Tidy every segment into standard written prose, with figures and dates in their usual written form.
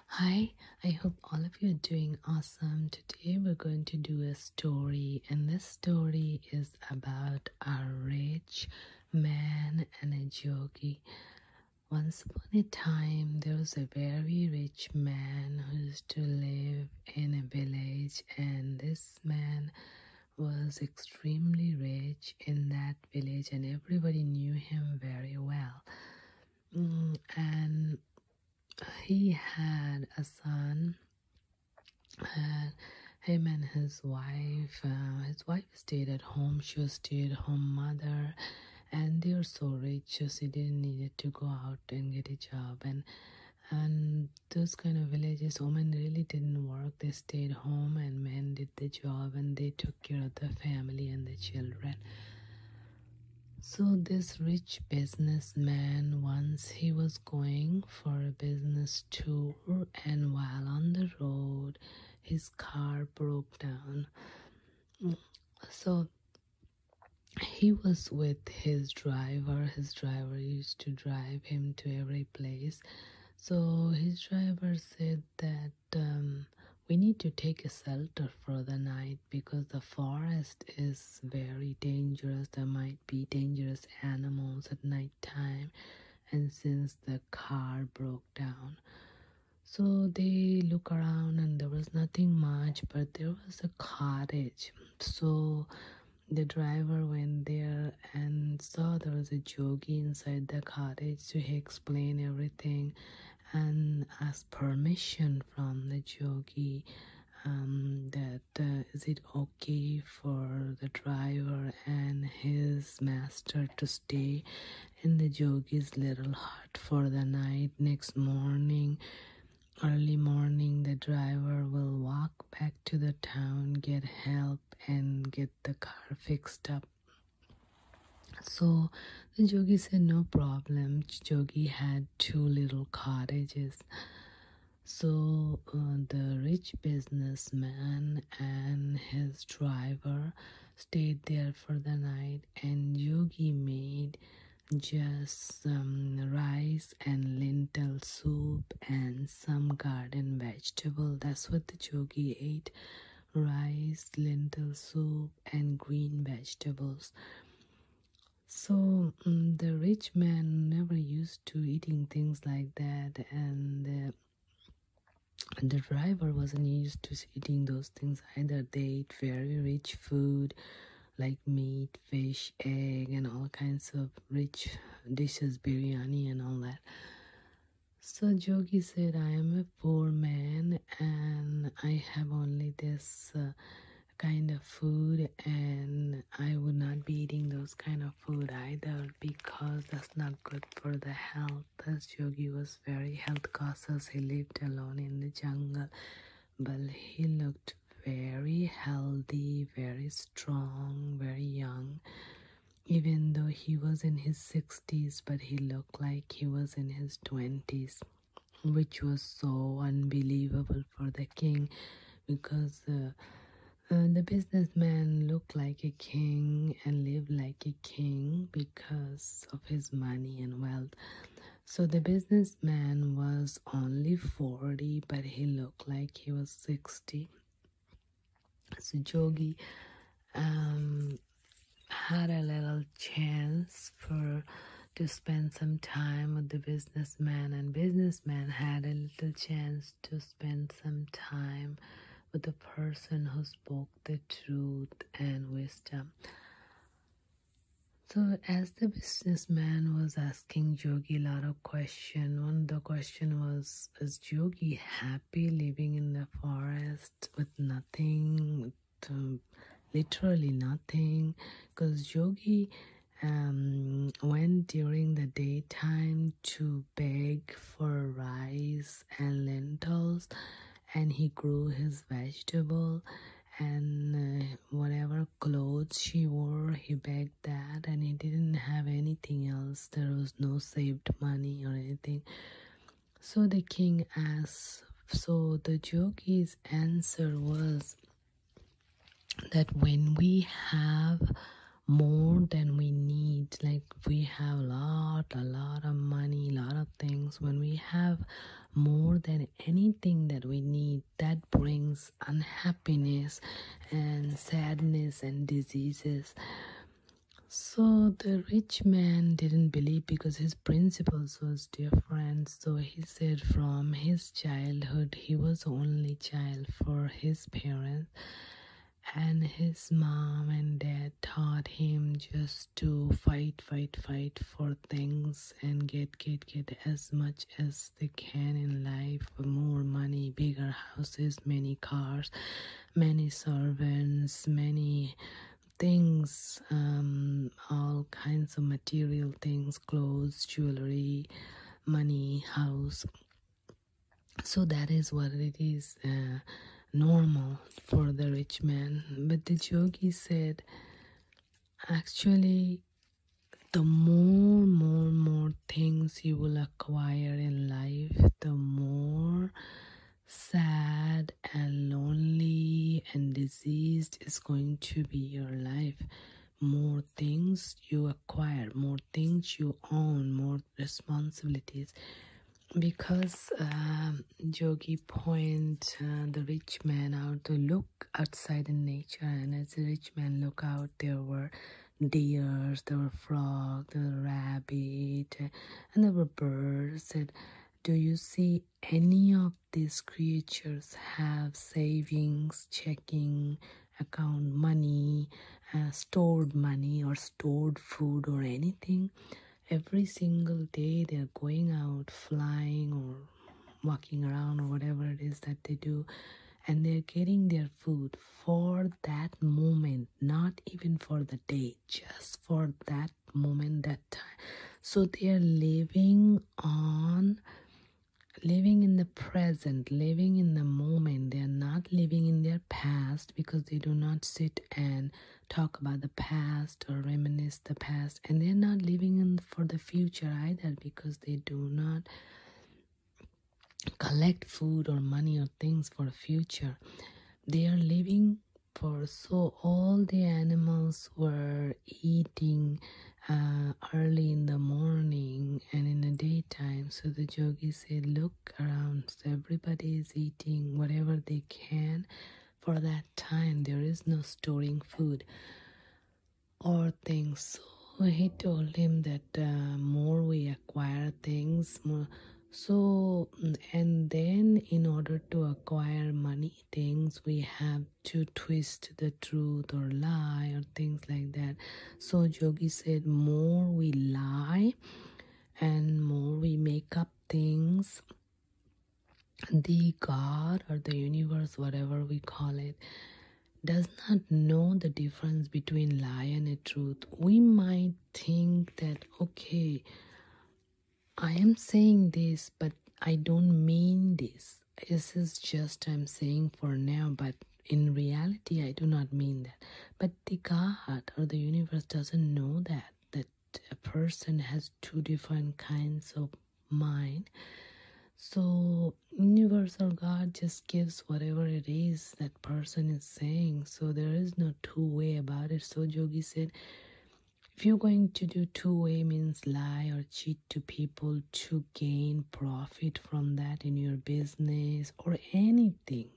Hi, I hope all of you are doing awesome. Today we're going to do a story, and this story is about a rich man and a yogi. Once upon a time, there was a very rich man who used to live in a village, and this man was extremely rich in that village, and everybody knew him very well. And he had a son, and him and his wife. His wife stayed at home. She was stay-at-home mother, and they were so rich, so she didn't need to go out and get a job. And those kind of villages, women really didn't work. They stayed home, and men did the job, and they took care of the family and the children. So this rich businessman, once he was going for a business tour, and while on the road his car broke down. So he was with his driver. His driver used to drive him to every place. So his driver said that we need to take a shelter for the night because the forest is very dangerous. There might be dangerous animals at night time, and since the car broke down. So they look around and there was nothing much, but there was a cottage. So the driver went there and saw there was a yogi inside the cottage. So he explained everything and asked permission from the yogi that is it okay for the driver and his master to stay in the yogi's little hut for the night. Next morning, early morning, the driver will walk back to the town, get help, and get the car fixed up. So the yogi said no problem. Yogi had 2 little cottages. So the rich businessman and his driver stayed there for the night, and Yogi made just some rice and lentil soup and some garden vegetable. That's what the yogi ate: rice, lentil soup, and green vegetables. So the rich man never used to eating things like that, and the driver wasn't used to eating those things either. They ate very rich food like meat, fish, egg, and all kinds of rich dishes, biryani and all that. So Yogi said, I am a poor man and I have only this kind of food, and I would not be eating those kind of food either because that's not good for the health. As Yogi was very health cautious, he lived alone in the jungle, but he looked very healthy, very strong, very young, even though he was in his 60s, but he looked like he was in his 20s, which was so unbelievable for the king because the businessman looked like a king and lived like a king because of his money and wealth. So the businessman was only 40, but he looked like he was 60. So Yogi had a little chance to spend some time with the businessman, and businessman had a little chance to spend some time with the person who spoke the truth and wisdom. So as the businessman was asking Yogi a lot of questions, one of the question was, is Yogi happy living in the forest with nothing, literally nothing? Because Yogi went during the daytime to beg for rice and lentils, and he grew his vegetable, and whatever clothes she wore, he begged that, and he didn't have anything else. There was no saved money or anything. So the king asked, so the yogi's answer was that when we have more than we need, like we have a lot of money, a lot of things, when we have more than anything that we need, that brings unhappiness and sadness and diseases. So the rich man didn't believe because his principles was different. So he said from his childhood, he was only child for his parents, and his mom and dad taught him just to fight for things and get as much as they can in life. More money, bigger houses, many cars, many servants, many things, all kinds of material things, clothes, jewelry, money, house. So that is what it is, normal for the rich man. But the yogi said, actually, the more things you will acquire in life, the more sad and lonely and diseased is going to be your life. More things you acquire, more things you own, more responsibilities. Because Yogi point the rich man out to look outside in nature, and as the rich man look out, there were deers, there were frogs, there were rabbit, and there were birds. Said, do you see any of these creatures have savings, checking account, money, stored money or stored food or anything? Every single day they're going out, flying or walking around or whatever it is that they do, and they're getting their food for that moment, not even for the day, just for that moment, that time. So they're living in the present, living in the moment. They're not living in their past, because they do not sit and talk about the past or reminisce the past. And they're not living for the future either, because they do not collect food or money or things for the future. They are living for, so all the animals were eating early in the morning and in the daytime. So the yogi said, look around, so everybody is eating whatever they can for that time. There is no storing food or things. So he told him that more we acquire things, more. So, and then in order to acquire money, things, we have to twist the truth or lie or things like that. So Yogi said, more we lie and more we make up things, the God or the universe, whatever we call it, does not know the difference between lie and a truth. We might think that, okay, I am saying this, but I don't mean this. This is just I'm saying for now, but in reality, I do not mean that. But the God or the universe doesn't know that a person has two different kinds of mind. So universal God just gives whatever it is that person is saying. So there is no two-way about it. So Yogi said, if you're going to do two-way, means lie or cheat to people to gain profit from that in your business or anything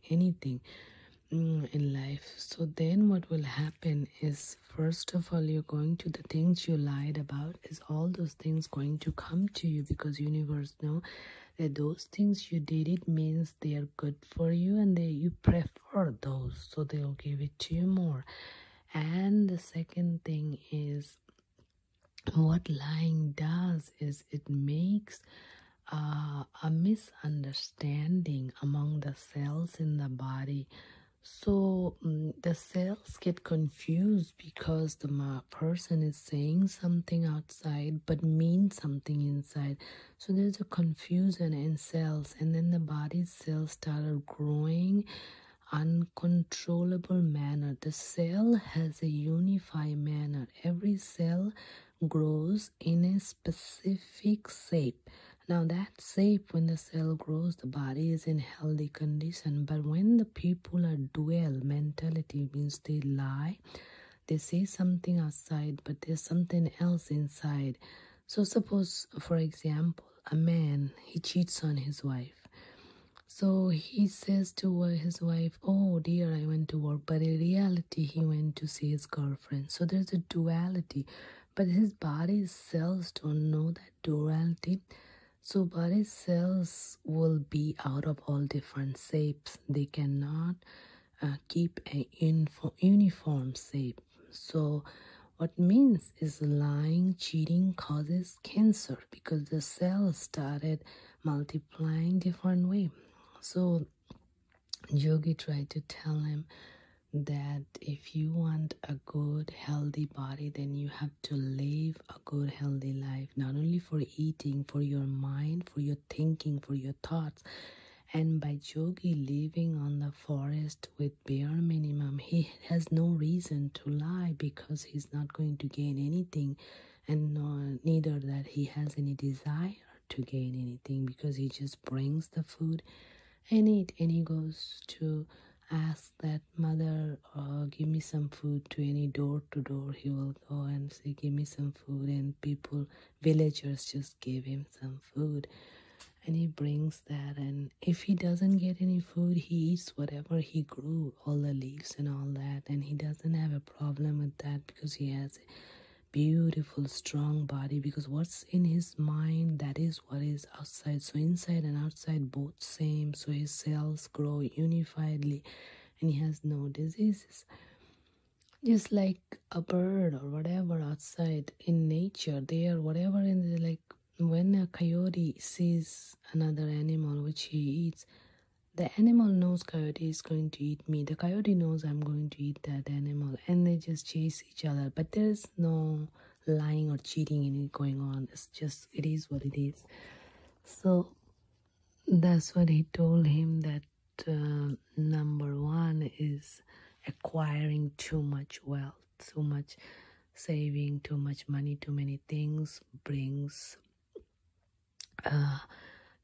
in life. So then what will happen is, first of all, you're going to, the things you lied about, is all those things going to come to you, because universe know that those things you did, it means they are good for you and you prefer those, so they'll give it to you more. And the second thing is, what lying does is it makes a misunderstanding among the cells in the body. So the cells get confused because the person is saying something outside but means something inside. So there's a confusion in cells, and then the body's cells started growing uncontrollable manner. The cell has a unified manner. Every cell grows in a specific shape. Now that shape, when the cell grows, the body is in healthy condition. But when the people are dual mentality, means they lie, they say something outside, but there's something else inside. So suppose, for example, a man, he cheats on his wife. So he says to his wife, oh dear, I went to work. But in reality, he went to see his girlfriend. So there's a duality. But his body cells don't know that duality. So body cells will be out of all different shapes. They cannot keep a uniform shape. So what means is lying, cheating causes cancer because the cells started multiplying different way. So Yogi tried to tell him that if you want a good healthy body, then you have to live a good healthy life, not only for eating, for your mind, for your thinking, for your thoughts. And by Yogi living on the forest with bare minimum, he has no reason to lie because he's not going to gain anything, and neither that he has any desire to gain anything, because he just brings the food and eat, and he goes to ask that mother, give me some food, to any door to door. He will go and say, give me some food, and people, villagers, just give him some food. And he brings that, and if he doesn't get any food, he eats whatever he grew, all the leaves and all that, and he doesn't have a problem with that because he has a beautiful strong body, because what's in his mind, that is what is outside. So inside and outside both same, so his cells grow unifiedly and he has no diseases. Just like a bird or whatever outside in nature, they are whatever in the, like when a coyote sees another animal which he eats, the animal knows coyote is going to eat me. The coyote knows I'm going to eat that animal, and they just chase each other. But there's no lying or cheating in it going on. It's just, it is what it is. So that's what he told him, that number one is acquiring too much wealth, too much saving, too much money, too many things brings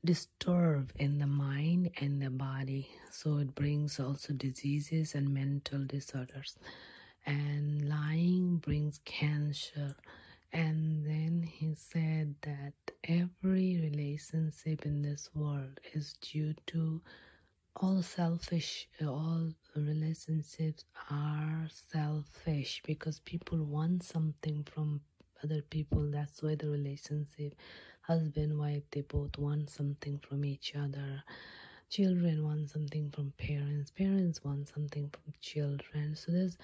disturb in the mind and the body. So it brings also diseases and mental disorders. And lying brings cancer. And then he said that every relationship in this world is due to all relationships are selfish because people want something from other people. That's why the relationship, husband, wife, they both want something from each other. Children want something from parents. Parents want something from children. So there's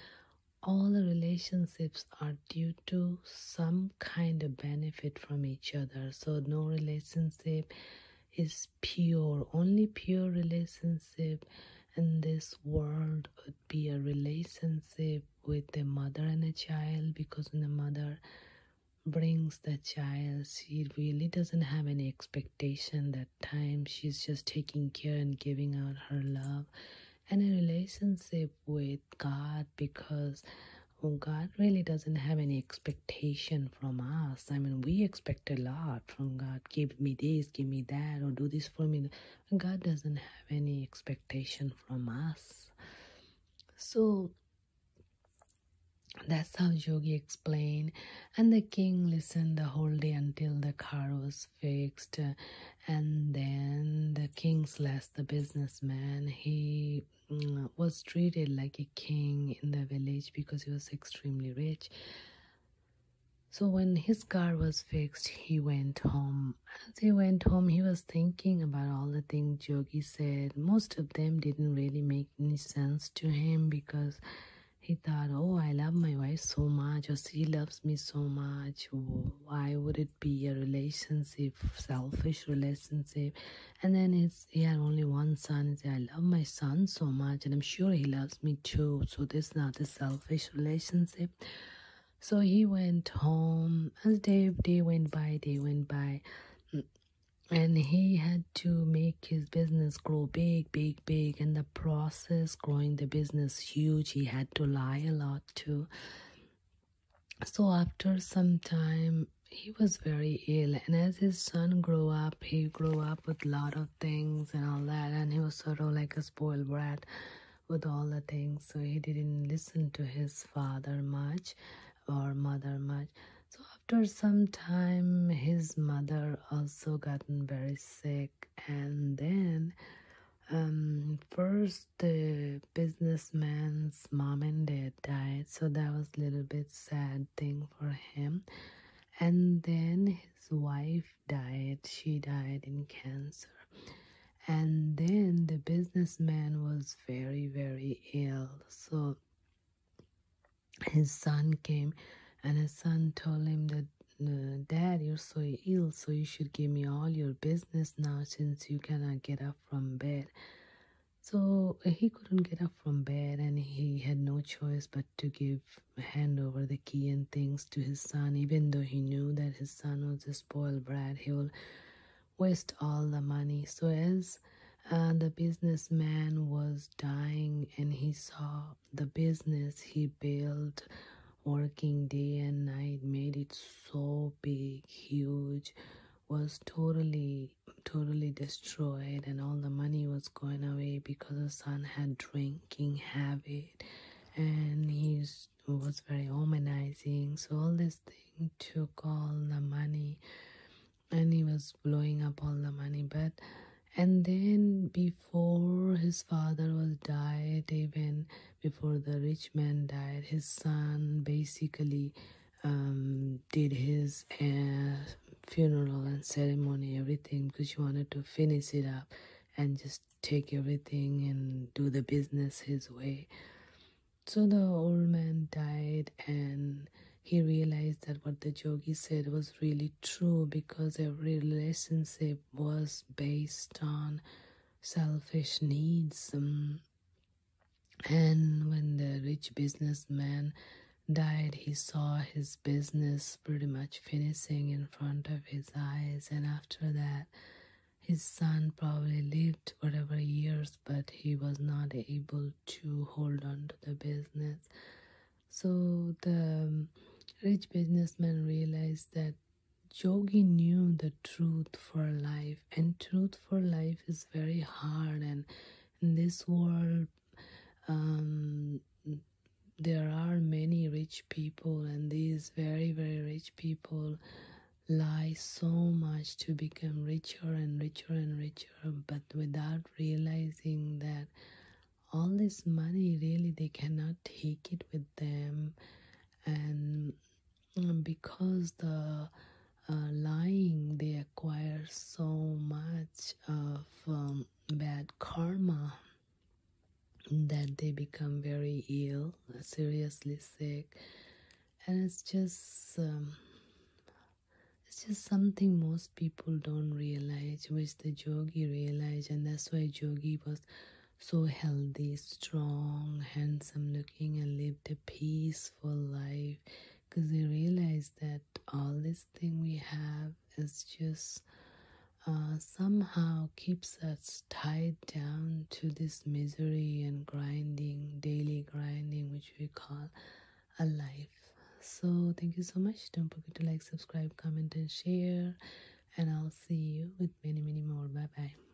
all the relationships are due to some kind of benefit from each other. So no relationship is pure. Only pure relationship in this world would be a relationship with a mother and a child, because when the mother brings the child, she really doesn't have any expectation that time. She's just taking care and giving out her love. And a relationship with God, because God really doesn't have any expectation from us. I mean, we expect a lot from God. Give me this, give me that, or do this for me. God doesn't have any expectation from us. So that's how Yogi explained. And the king listened the whole day until the car was fixed. And then the king / the businessman, he was treated like a king in the village because he was extremely rich. So when his car was fixed, he went home. As he went home, he was thinking about all the things Yogi said. Most of them didn't really make any sense to him, because he thought, oh, I love my wife so much, or she loves me so much. Why would it be a relationship, selfish relationship? And then he had only one son. He said, I love my son so much, and I'm sure he loves me too. So this is not a selfish relationship. So he went home. As day went by, and he had to make his business grow big. And the process growing the business huge, he had to lie a lot too. So after some time, he was very ill. And as his son grew up, he grew up with a lot of things and all that. And he was sort of like a spoiled brat with all the things. So he didn't listen to his father much or mother much. So after some time, his mother also gotten very sick, and then First the businessman's mom and dad died, so that was a little bit sad thing for him. And then his wife died. She died in cancer. And then the businessman was very, very ill. So his son came, and his son told him that, Dad, you're so ill, so you should give me all your business now since you cannot get up from bed. So he couldn't get up from bed, and he had no choice but to hand over the key and things to his son, even though he knew that his son was a spoiled brat. He will waste all the money. So as the businessman was dying and he saw the business he built, working day and night, made it so big, huge, was totally destroyed, and all the money was going away because the son had drinking habit and he was very womanizing. So all this thing took all the money and he was blowing up all the money. And then before his father was died, even before the rich man died, his son basically did his funeral and ceremony, everything, because he wanted to finish it up and just take everything and do the business his way. So the old man died, and he realized that what the Yogi said was really true, because every relationship was based on selfish needs. And when the rich businessman died, he saw his business pretty much finishing in front of his eyes, and after that his son probably lived whatever years, but he was not able to hold on to the business. So the rich businessman realized that Yogi knew the truth for life, and truth for life is very hard, and in this world there are many rich people, and these very, very rich people lie so much to become richer and richer and richer, but without realizing that all this money, really, they cannot take it with them. And because the lying, they acquire so much of bad karma that they become very ill, seriously sick. And it's just something most people don't realize, which the Yogi realized, and that's why Yogi was so healthy, strong, handsome looking, and lived a peaceful life, because he realized that all this thing we have is just somehow keeps us tied down to this misery and grinding, daily grinding, which we call a life. So thank you so much. Don't forget to like, subscribe, comment, and share, and I'll see you with many, many more. Bye bye.